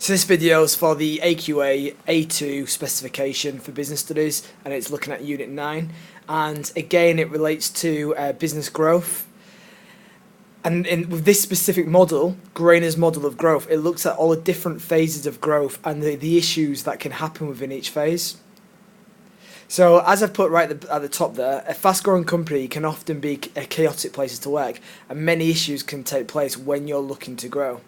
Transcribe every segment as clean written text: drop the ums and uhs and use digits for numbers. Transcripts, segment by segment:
So this video is for the AQA A2 specification for business studies, and it's looking at Unit 9. And again, it relates to business growth. And with this specific model, Greiner's model of growth, it looks at all the different phases of growth and the issues that can happen within each phase. So as I've put right at the top there, a fast-growing company can often be a chaotic place to work, and many issues can take place when you're looking to grow.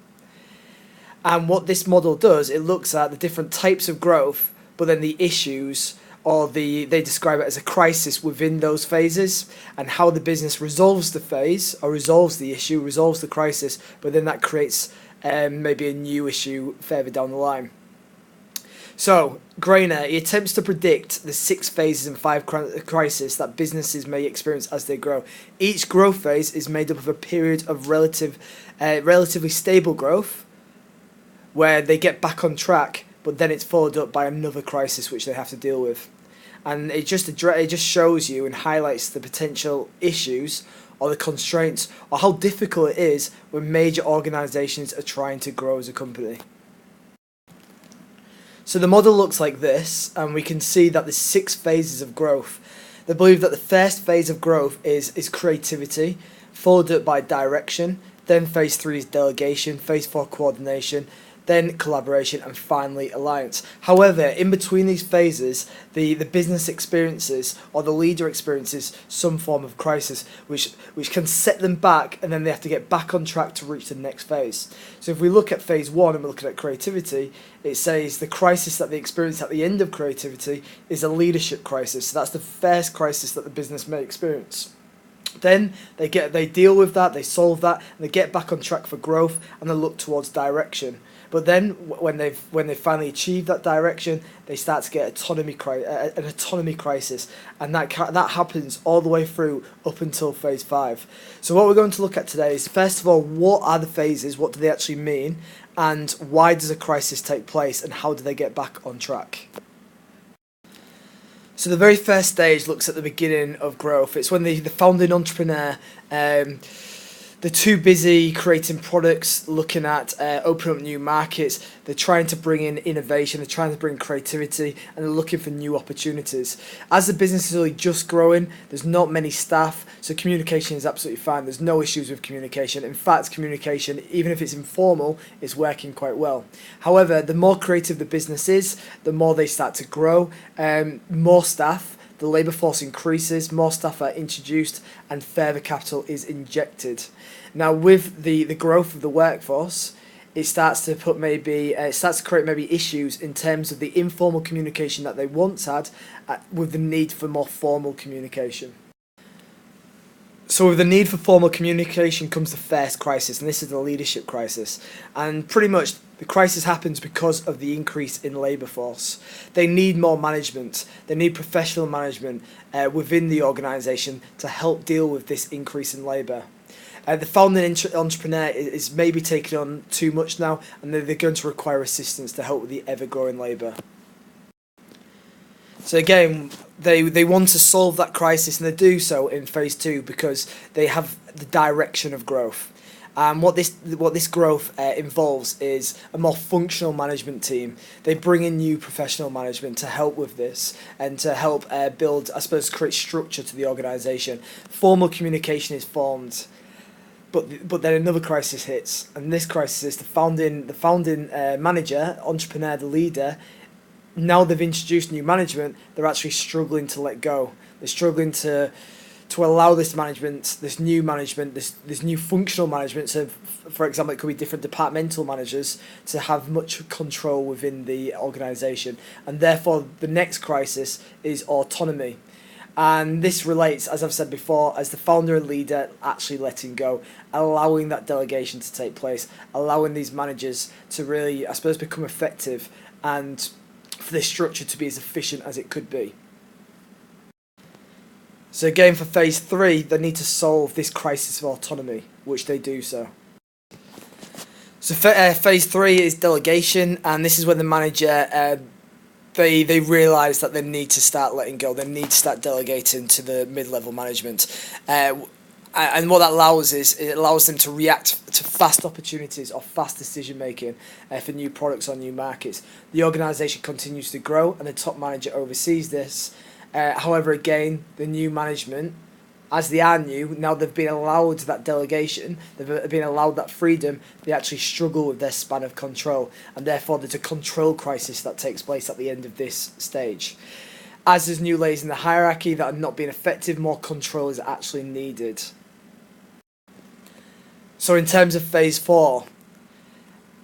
And what this model does, it looks at the different types of growth, but then the issues, or they describe it as a crisis within those phases, and how the business resolves the phase, or resolves the issue, resolves the crisis, but then that creates maybe a new issue further down the line. So, Greiner, he attempts to predict the 6 phases and 5 crises that businesses may experience as they grow. Each growth phase is made up of a period of relatively stable growth, where they get back on track, but then it's followed up by another crisis which they have to deal with. And it just shows you and highlights the potential issues or the constraints or how difficult it is when major organisations are trying to grow as a company. So the model looks like this, and we can see that there's 6 phases of growth. They believe that the first phase of growth is creativity, followed up by direction, then phase 3 is delegation, phase 4 coordination, then collaboration, and finally alliance. However, in between these phases, the business experiences or the leader experiences some form of crisis which can set them back, and then they have to get back on track to reach the next phase. So if we look at phase 1 and we're looking at creativity, it says the crisis that they experience at the end of creativity is a leadership crisis. So that's the first crisis that the business may experience. Then they deal with that, they solve that, and they get back on track for growth, and they look towards direction. But then, when they finally achieve that direction, they start to get an autonomy crisis, and that happens all the way through up until phase 5. So what we're going to look at today is, first of all, what are the phases? What do they actually mean? And why does a crisis take place? And how do they get back on track? So the very first stage looks at the beginning of growth. It's when the founding entrepreneur, they're too busy creating products, looking at opening up new markets. They're trying to bring in innovation, they're trying to bring creativity, and they're looking for new opportunities. As the business is only just growing, there's not many staff, so communication is absolutely fine. There's no issues with communication. In fact, communication, even if it's informal, is working quite well. However, the more creative the business is, the more they start to grow, more staff, the labour force increases, more staff are introduced, and further capital is injected. Now, with the growth of the workforce, it starts to create maybe issues in terms of the informal communication that they once had, with the need for more formal communication. So with the need for formal communication comes the first crisis, and this is the leadership crisis. And pretty much the crisis happens because of the increase in labour force. They need more management. They need professional management within the organisation to help deal with this increase in labour. The founding entrepreneur is maybe taking on too much now, and they're going to require assistance to help with the ever-growing labour. So again, they want to solve that crisis, and they do so in phase 2 because they have the direction of growth. And what this growth involves is a more functional management team. They bring in new professional management to help with this and to help build, I suppose, create structure to the organisation. Formal communication is formed, but then another crisis hits, and this crisis is the founding manager, entrepreneur, the leader. Now they've introduced new management, they're actually struggling to let go. They're struggling to allow this management, this new functional management, so for example it could be different departmental managers, to have much control within the organisation. And therefore the next crisis is autonomy. And this relates, as I've said before, as the founder and leader actually letting go, allowing that delegation to take place, allowing these managers to really, I suppose, become effective, and for this structure to be as efficient as it could be. So again, for phase 3, they need to solve this crisis of autonomy, which they do so. So phase 3 is delegation, and this is when the manager they realise that they need to start letting go. They need to start delegating to the mid-level management. And what that allows is it allows them to react to fast opportunities or fast decision making for new products or new markets. The organisation continues to grow and the top manager oversees this. However, again, the new management, as they are new, now they've been allowed that delegation, they've been allowed that freedom, they actually struggle with their span of control, and therefore there's a control crisis that takes place at the end of this stage. As there's new layers in the hierarchy that are not being effective, more control is actually needed. So in terms of phase 4,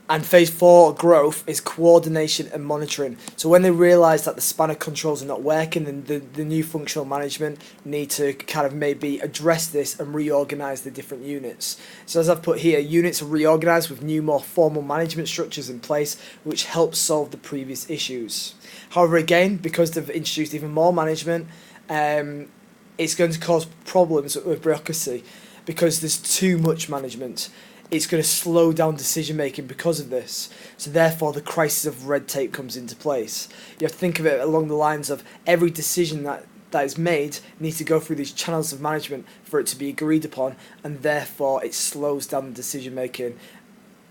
and phase 4 growth is coordination and monitoring. So when they realise that the span of controls are not working, then the new functional management need to kind of maybe address this and reorganise the different units. So as I've put here, units are reorganised with new, more formal management structures in place, which helps solve the previous issues. However, again, because they've introduced even more management, it's going to cause problems with bureaucracy because there's too much management. It's going to slow down decision making because of this. So therefore the crisis of red tape comes into place. You have to think of it along the lines of every decision that is made needs to go through these channels of management for it to be agreed upon, and therefore it slows down the decision making.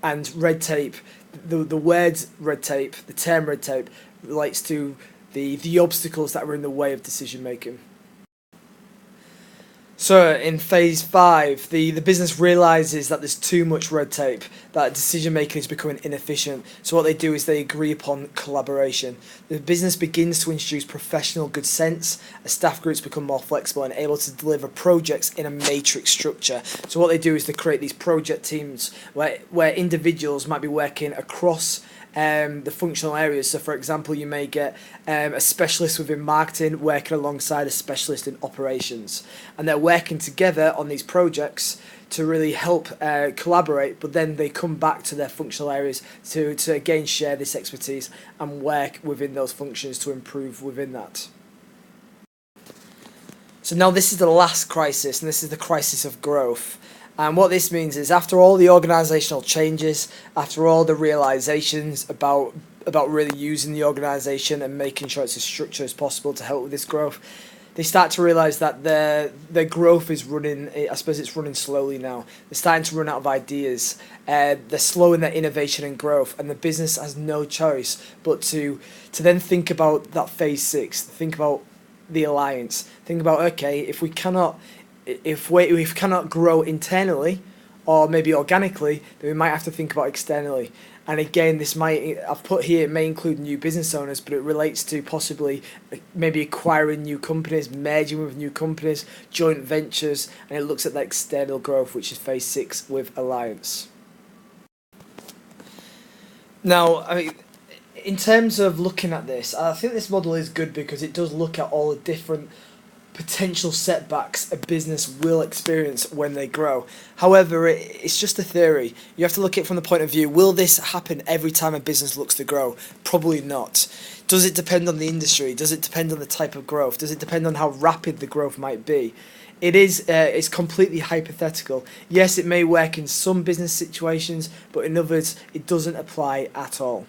And red tape, the word red tape, the term red tape, relates to the obstacles that are in the way of decision making. So in phase 5, the business realises that there's too much red tape, that decision making is becoming inefficient. So what they do is they agree upon collaboration. The business begins to introduce professional good sense, as staff groups become more flexible and able to deliver projects in a matrix structure. So what they do is they create these project teams where individuals might be working across the functional areas. So for example, you may get a specialist within marketing working alongside a specialist in operations, and they're working together on these projects to really help collaborate, but then they come back to their functional areas to again share this expertise and work within those functions to improve within that. So now this is the last crisis, and this is the crisis of growth. And what this means is after all the organisational changes, after all the realisations about really using the organisation and making sure it's as structured as possible to help with this growth, they start to realise that their growth is running, I suppose it's running slowly now. They're starting to run out of ideas. They're slowing their innovation and growth, and the business has no choice but to then think about that phase 6, think about the alliance, think about, okay, if we cannot grow internally or maybe organically, then we might have to think about externally. And again, I've put here, it may include new business owners, but it relates to possibly maybe acquiring new companies, merging with new companies, joint ventures, and it looks at that external growth, which is phase 6 with alliance. Now, I mean, in terms of looking at this, I think this model is good because it does look at all the different potential setbacks a business will experience when they grow. However, it's just a theory. You have to look at it from the point of view, will this happen every time a business looks to grow? Probably not. Does it depend on the industry? Does it depend on the type of growth? Does it depend on how rapid the growth might be? It's completely hypothetical. Yes, it may work in some business situations, but in others it doesn't apply at all.